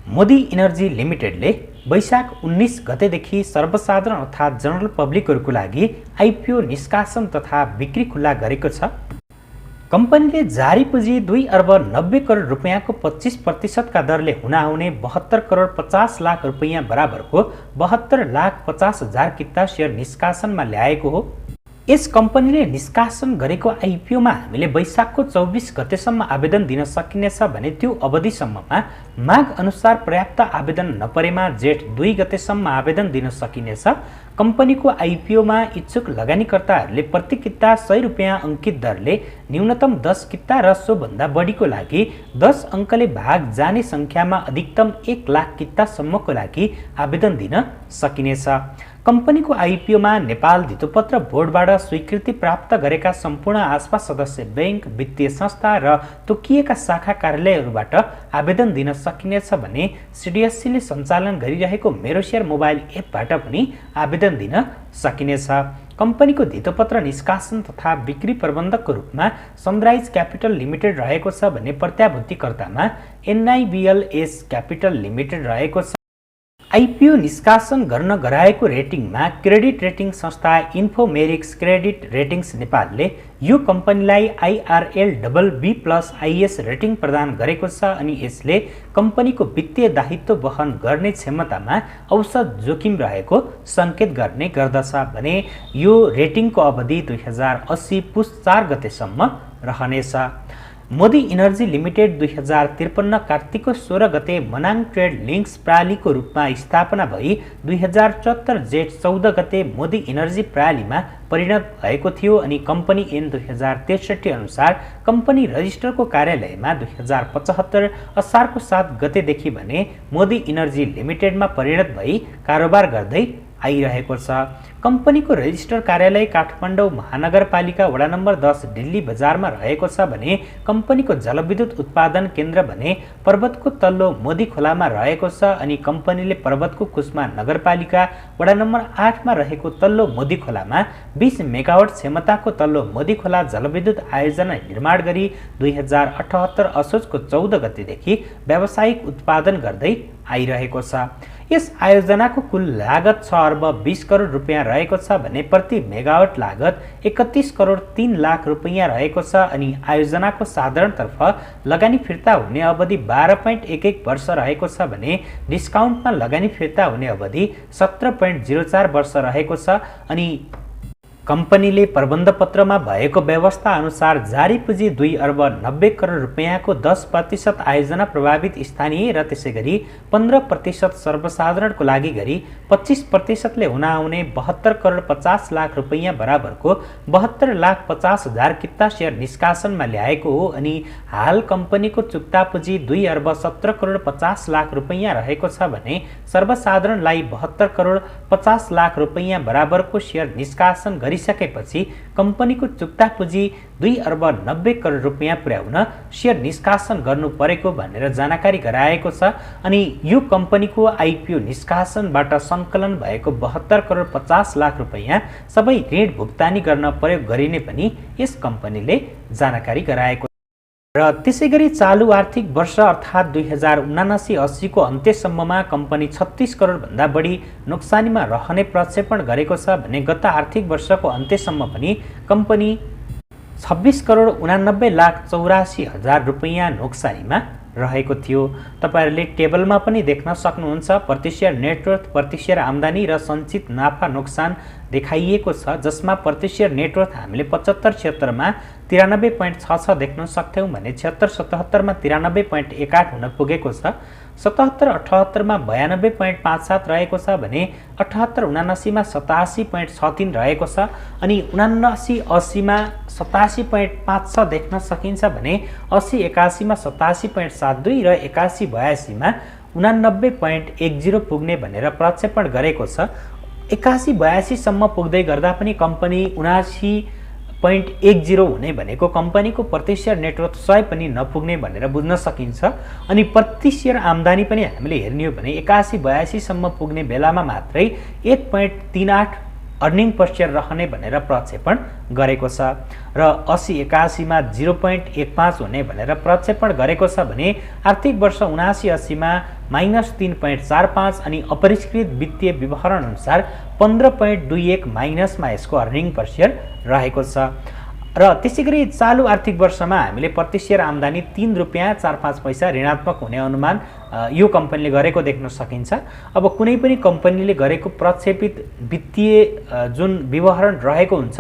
Modi energy लिमिटेडले वैशाख 19 गतेदेखि सर्वसाधारण अर्थात् जनरल पब्लिकहरूको लागि आइपिओ निष्कासन तथा बिक्री खुल्ला गरेको छ। कम्पनीले जारी पुँजी 2 अर्ब 90 करोड रुपैयाँको 25% का दरले हुन आउने 72 करोड 50 लाख रुपैयाँ बराबरको 72 लाख 50 हजार किता सेयर निष्कासनमा ल्याएको हो। यस कम्पनीले निष्कासन गरेको आइपिओमा हामीले वैशाखको 24 गतेसम्म आवेदन दिन सकिनेछ भने त्यो अवधिसम्ममा माग अनुसार पर्याप्त आवेदन नपरेमा जेठ 2 गतेसम्म आवेदन दिन सकिनेछ। कम्पनीको आइपिओमा इच्छुक लगानीकर्ताहरूले प्रति किता 100 रुपैयाँ अंकित दरले न्यूनतम 10 किता र सोभन्दा बढीको लागि 10 अङ्कले भाग जाने संख्यामा अधिकतम 1 लाख कितासम्मको लागि आवेदन दिन सकिनेछ। कम्पनीको आइपिओमा नेपाल धितोपत्र बोर्डबाट स्वीकृति प्राप्त गरेका सम्पूर्ण आसपास सदस्य बैंक, वित्तीय संस्था र तोकिएका शाखा कार्यालयहरूबाट आवेदन दिन सकिनेछ भने सिडिएससीले सञ्चालन गरिरहेको मेरो शेयर मोबाइल एपबाट पनि आवेदन दिन सकिनेछ। कम्पनीको धितोपत्र निष्कासन तथा बिक्री प्रबन्धकको रूपमा सनराइज क्यापिटल लिमिटेड रहेको छ भने प्रत्याभूतिकर्तामा एनआइबिएलएस क्यापिटल लिमिटेड रहेको छ। आइपिओ निष्कासन गर्न गराएको रेटिङमा क्रेडिट रेटिङ संस्था इन्फोमेरिक्स क्रेडिट रेटिङ्स नेपालले यो कम्पनीलाई आइआरएल BB+IS रेटिङ प्रदान गरेको छ अनि यसले कम्पनीको वित्तीय दायित्व वहन गर्ने क्षमतामा औसत जोखिम रहेको सङ्केत गर्ने गर्दछ भने यो रेटिङको अवधि 2080 पुस 4 गतेसम्म रहनेछ। मोदी इनर्जी लिमिटेड 2053 कार्तिकको 16 गते मनाङ ट्रेड लिङ्क्स प्रालीको रूपमा स्थापना भई 2074 जेठ 14 गते मोदी इनर्जी प्रालीमा परिणत भएको थियो अनि कम्पनी ऐन 2063 अनुसार कम्पनी रजिस्टरको कार्यालयमा 2075 असारको 7 गतेदेखि भने मोदी इनर्जी लिमिटेडमा परिणत भई कारोबार गर्दै आइरहेको छ। कम्पनीको रजिस्टर कार्यालय काठमाडौँ महानगरपालिका वडा नम्बर 10 दिल्ली बजारमा रहेको छ भने कम्पनीको जलविद्युत उत्पादन केन्द्र भने पर्वतको तल्लो मोदी खोलामा रहेको छ अनि कम्पनीले पर्वतको कुस्मा नगरपालिका वडा नम्बर 8 मा रहेको तल्लो मोदी खोलामा 20 मेगावाट क्षमताको तल्लो मोदी खोला जलविद्युत आयोजना निर्माण गरी 2078 असोजको 14 गतेदेखि व्यावसायिक उत्पादन गर्दै आइरहेको छ। यस आयोजनाको कुल लागत 6 अर्ब 20 करोड रुपैयाँ रहेको छ भने प्रति मेगावाट लागत 31 करोड 3 लाख रुपैयाँ रहेको छ अनि आयोजनाको साधारणतर्फ लगानी फिर्ता हुने अवधि 12.11 वर्ष रहेको छ भने डिस्काउन्टमा लगानी फिर्ता हुने अवधि 17.04 वर्ष रहेको छ अनि कम्पनीले प्रबन्धपत्रमा भएको व्यवस्था अनुसार जारी पुँजी 2 अर्ब 90 करोड रुपैयाँको 10% आयोजना प्रभावित स्थानीय र त्यसैगरी 15% सर्वसाधारणको लागि गरी 25% ले हुन आउने 72 करोड 50 लाख रुपैयाँ बराबरको 72 लाख 50 हजार किता सेयर निष्कासनमा ल्याएको हो अनि हाल कम्पनीको चुक्ता पुँजी 2 अर्ब 17 करोड 50 लाख रुपैयाँ रहेको छ भने सर्वसाधारणलाई 72 करोड 50 लाख रुपैयाँ बराबरको सेयर निष्कासन गरिसकेपछि कम्पनीको चुक्ता पुँजी 2 अर्ब 90 करोड रुपैयाँ पुर्याउन सेयर निष्कासन गर्नु परेको भनेर जानकारी गराएको छ अनि यो कम्पनीको आइपिओ निष्कासनबाट सङ्कलन भएको 72 करोड 50 लाख रुपैयाँ सबै ऋण भुक्तानी गर्न प्रयोग गरिने पनि यस कम्पनीले जानकारी गराएको र त्यसैगरी चालु आर्थिक वर्ष अर्थात् 2079-80 को अन्त्यसम्ममा कम्पनी 36 करोड भन्दा बढी नोक्सानीमा रहने प्रक्षेपण गरेको छ भने गत आर्थिक वर्षको अन्त्यसम्म पनि कम्पनी 26 करोड 89 लाख 84 हजार रुपैयाँ नोक्सानीमा रहेको थियो। तपाईहरुले टेबलमा पनि देख्न सक्नुहुन्छ प्रति शेयर नेटवर्थ, प्रति शेयर आम्दानी र सञ्चित नाफा नोक्सान देखाइएको छ जसमा प्रति शेयर नेटवर्थ हामीले 75-76 मा 93.66 देख्न सक्थ्यौं भने 76-77 मा 93.18 हुन पुगेको छ, 77-78 मा 92.57 रहेको छ भने 78-79 मा 87.63 रहेको छ अनि 79-80 मा 87.56 देख्न सकिन्छ भने 80-81 मा 87.72 र 81-82 मा 89.10 पुग्ने भनेर प्रक्षेपण गरेको छ। 81-82 सम्म पुग्दै गर्दा पनि कम्पनी 79.10 हुने भनेको कम्पनीको प्रति शेयर नेटवर्थ 100 पनि नपुग्ने भनेर बुझ्न सकिन्छ अनि प्रति शेयर आम्दानी पनि हामीले हेर्ने हो भने 81-82 सम्म पुग्ने बेलामा मात्रै 1.38 अर्निङ पर सेयर रहने भनेर प्रक्षेपण गरेको छ र 80-81 मा 0.15 हुने भनेर प्रक्षेपण गरेको छ भने आर्थिक वर्ष 79-80 मा -3.45 अनि अपरिष्कृत वित्तीय विवरण अनुसार 15.21 माइनसमा यसको अर्निङ पर सेयर रहेको छ र त्यसैगरी चालु आर्थिक वर्षमा हामीले प्रति सेयर आम्दानी 3 रुपैयाँ 45 पैसा ऋणात्मक हुने अनुमान यो कम्पनीले गरेको देख्न सकिन्छ। अब कुनै पनि कम्पनीले गरेको प्रक्षेपित वित्तीय जुन विवरण रहेको हुन्छ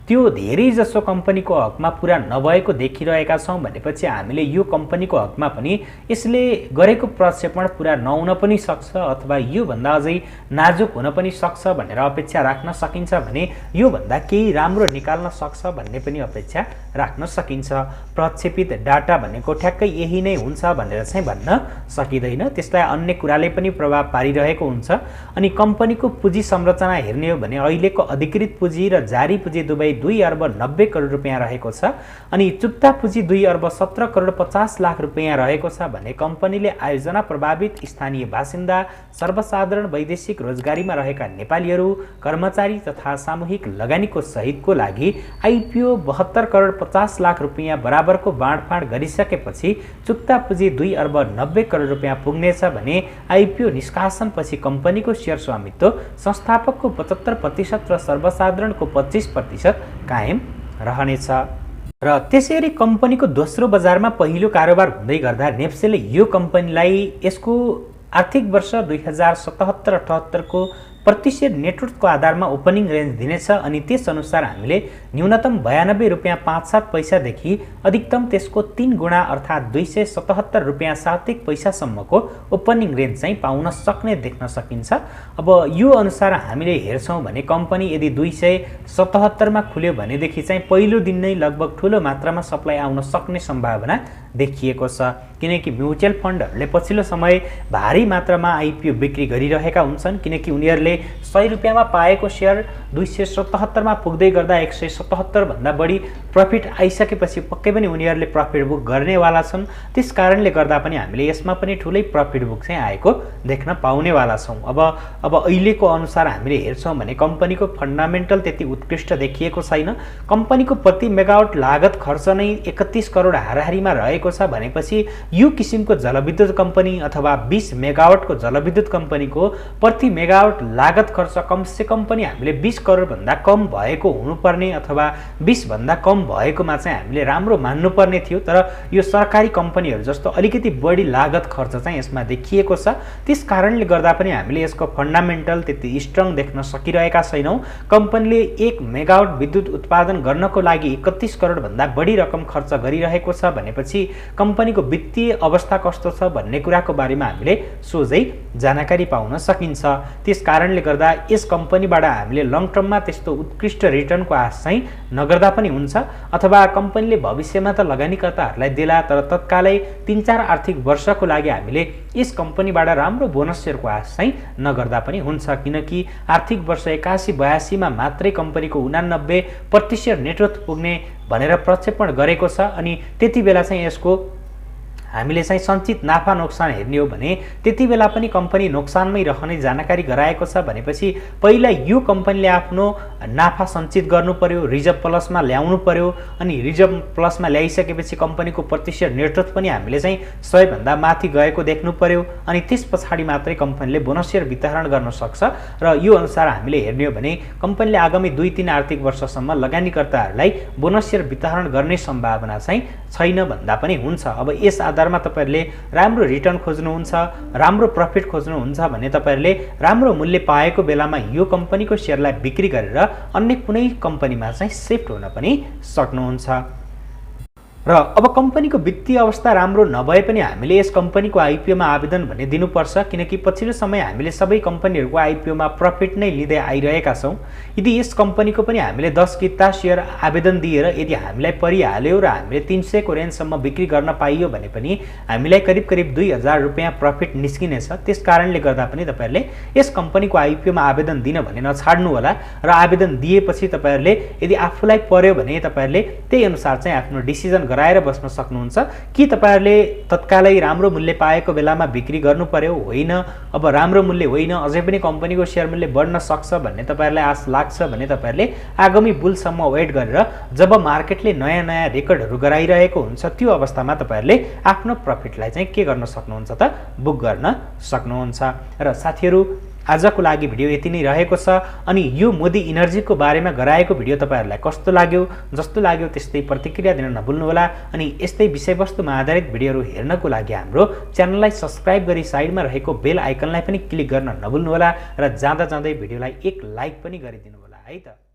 त्यो धेरै जसो कम्पनीको हकमा पूरा नभएको देखिरहेका छौं भनेपछि हामीले यो कम्पनीको हकमा पनि यसले गरेको प्रक्षेपण पूरा नहुन पनि सक्छ अथवा यो भन्दा अझै नाजुक हुन पनि सक्छ भनेर अपेक्षा राख्न सकिन्छ भने यो भन्दा केही राम्रो निकाल्न सक्छ भन्ने पनि अपेक्षा राख्न सकिन्छ। प्रक्षेपित डाटा भनेको ठ्याक्कै यही नै हुन्छ भनेर चाहिँ भन्न सकिदैन, त्यसलाई अन्य कुराले पनि प्रभाव पारिरहेको हुन्छ। अनि कम्पनीको पुँजी संरचना हेर्ने हो भने अहिलेको अधिकृत पुँजी र जारी पुँजी दुवै 2 अर्ब 90 करोड रुपैयाँ रहेको छ अनि चुक्ता पुँजी 2 अर्ब 17 करोड 50 लाख रुपैयाँ रहेको छ भने कम्पनीले आयोजना प्रभावित स्थानीय बासिन्दा, सर्वसाधारण वैदेशिक रोजगारीमा रहेका नेपालीहरू, कर्मचारी तथा सामूहिक लगानीको सहितको लागि आइपिओ 72 करोड 50 लाख रुपैयाँ बराबरको बाँडफाँड गरिसकेपछि चुक्ता पुँजी 2 अर्ब 90 करोड रुपैयाँ पुग्नेछ भने आइपिओ निष्कासनपछि कम्पनीको सेयर स्वामित्व संस्थापकको 75% र सर्वसाधारणको 25% कायम रहनेछ। र त्यसैगरी कम्पनीको दोस्रो बजारमा पहिलो कारोबार हुँदै गर्दा नेप्सेले यो कम्पनीलाई यसको आर्थिक वर्ष 2077-78 को प्रति सेयर नेटवर्थको आधारमा ओपनिङ रेन्ज दिनेछ अनि त्यसअनुसार हामीले न्यूनतम 92 रुपैयाँ 57 पैसादेखि अधिकतम त्यसको 3 गुणा अर्थात् 277 रुपैयाँ 71 पैसासम्मको ओपनिङ रेन्ज चाहिँ पाउन सक्ने देख्न सकिन्छ। अब यो अनुसार हामीले हेर्छौं भने कम्पनी यदि 277 मा खुल्यो भनेदेखि चाहिँ पहिलो दिन नै लगभग ठूलो मात्रामा सप्लाई आउन सक्ने सम्भावना देखिएको छ, किनकि म्युचुअल फन्डहरूले पछिल्लो समय भारी मात्रामा आइपिओ बिक्री गरिरहेका हुन्छन्, किनकि उनीहरूले 100 रुपैयाँमा पाएको सेयर 277 मा पुग्दै गर्दा 177 भन्दा बढी प्रफिट आइसकेपछि पक्कै पनि उनीहरूले प्रफिट बुक गर्नेवाला छन्। त्यसकारणले गर्दा पनि हामीले यसमा पनि ठूलै प्रफिट बुक चाहिँ आएको देख्न पाउनेवाला छौं। अब अहिलेको अनुसार हामीले हेर्छौं भने कम्पनीको फन्डामेन्टल त्यति उत्कृष्ट देखिएको छैन। कम्पनीको प्रति मेगावाट लागत खर्च नै 31 करोड हाराहारीमा रहेको छ भनेपछि यो किसिमको जलविद्युत कम्पनी अथवा 20 मेगावाटको जलविद्युत कम्पनीको प्रति मेगावाट लागत खर्च कमसे कम पनि हामीले 20 करोड भन्दा कम भएको हुनुपर्ने अथवा 20 भन्दा कम भएकोमा चाहिँ हामीले राम्रो मान्नुपर्ने थियो। तर यो सरकारी कम्पनीहरु जस्तो अलिकति बढी लागत खर्च चाहिँ यसमा देखिएको छ। त्यसकारणले गर्दा पनि हामीले यसको फन्डामेन्टल त्यति स्ट्रङ देख्न सकिरहेका छैनौं। कम्पनीले 1 मेगावाट विद्युत उत्पादन गर्नको लागि 31 करोड भन्दा बढी रकम खर्च गरिरहेको छ भनेपछि कम्पनीको वित्तीय अवस्था कस्तो छ भन्ने कुराको बारेमा हामीले सोझै जानकारी पाउन सकिन्छ। त्यसकारणले गर्दा यस कम्पनीबाट हामीले लङ टर्ममा त्यस्तो उत्कृष्ट रिटर्नको आश चाहिँ नगर्दा पनि हुन्छ अथवा कम्पनीले भविष्यमा त लगानीकर्ताहरूलाई देला तर तत्कालै 3-4 आर्थिक वर्षको लागि हामीले यस कम्पनीबाट राम्रो बोनस सेयरको आश चाहिँ नगर्दा पनि हुन्छ, किनकि आर्थिक वर्ष 81-82 मा मात्रै कम्पनीको 89% नेटवर्थ पुग्ने भनेर प्रक्षेपण गरेको छ अनि त्यति बेला चाहिँ यसको हामीले चाहिँ सञ्चित नाफा नोक्सान हेर्ने हो भने त्यति बेला पनि कम्पनी नोक्सानमै रहने जानकारी गराएको छ भनेपछि पहिला यो कम्पनीले आफ्नो नाफा सञ्चित गर्नु पर्यो, रिजर्भ प्लसमा ल्याउनु पर्यो अनि रिजर्भ प्लसमा ल्याइसकेपछि कम्पनीको प्रति सेयर नेटवर्थ पनि हामीले चाहिँ 100 भन्दा माथि गएको देख्नु पर्यो अनि त्यसपछाडी मात्रै कम्पनीले बोनस सेयर वितरण गर्न सक्छ। र यो अनुसार हामीले हेर्ने हो भने कम्पनीले आगामी 2-3 आर्थिक वर्षसम्म लगानीकर्ताहरूलाई बोनस सेयर वितरण गर्ने सम्भावना चाहिँ छैन भन्दा पनि हुन्छ। अब यस आधारमा तपाईहरुले राम्रो रिटर्न खोज्नुहुन्छ, राम्रो प्रफिट खोज्नुहुन्छ भने तपाईहरुले राम्रो मूल्य पाएको बेलामा यो कम्पनीको सेयरलाई बिक्री गरेर अन्य कुनै कम्पनीमा चाहिँ शिफ्ट हुन पनि सक्नुहुन्छ। र अब कम्पनीको वित्तीय अवस्था राम्रो नभए पनि हामीले यस कम्पनीको आइपिओमा आवेदन भने दिनुपर्छ, किनकि पछिल्लो समय हामीले सबै कम्पनीहरुको आइपिओमा प्रफिट नै लिँदै आइरहेका छौं। यदि यस कम्पनीको पनि हामीले 10 किता सेयर आवेदन दिएर यदि हामीलाई परिहाल्यो र हामीले 300 को रेन्जसम्म बिक्री गर्न पाइयो भने पनि हामीलाई करिब 2000 रुपैयाँ प्रफिट निस्किनेछ। त्यसकारणले गर्दा पनि तपाईहरुले यस कम्पनीको आइपिओमा आवेदन दिन भने नछाड्नु होला र आवेदन दिएपछि तपाईहरुले यदि आफुलाई पर्यो भने तपाईहरुले त्यही अनुसार चाहिँ आफ्नो डिसिजन गराएर बस्न सक्नुहुन्छ कि तपाईहरुले तत्कालै राम्रो मूल्य पाएको बेलामा बिक्री गर्नु पर्यो? होइन, अब राम्रो मूल्य होइन, अझै पनि कम्पनीको शेयर मूल्य बढ्न सक्छ भन्ने तपाईहरुलाई आश लाग्छ भने तपाईहरुले आगामी बुलसम्म वेट गरेर जब मार्केटले नयाँ नयाँ रेकर्डहरु गराइरहेको हुन्छ त्यो अवस्थामा तपाईहरुले आफ्नो प्रफिटलाई चाहिँ के गर्न सक्नुहुन्छ त बुक गर्न सक्नुहुन्छ। र साथीहरु, आजको लागि भिडियो यति नै रहेको छ। अनि यो मोदी इनर्जीको बारेमा गराएको भिडियो तपाईहरुलाई कस्तो लाग्यो? जस्तो लाग्यो त्यस्तै प्रतिक्रिया दिन नभुल्नु होला। अनि यस्तै विषयवस्तुमा आधारित भिडियोहरु हेर्नको लागि हाम्रो च्यानललाई सब्स्क्राइब गरी साइडमा रहेको बेल आइकनलाई पनि क्लिक गर्न नभुल्नु होला र जाँदा जाँदै भिडियोलाई एक लाइक पनि गरिदिनु होला है त।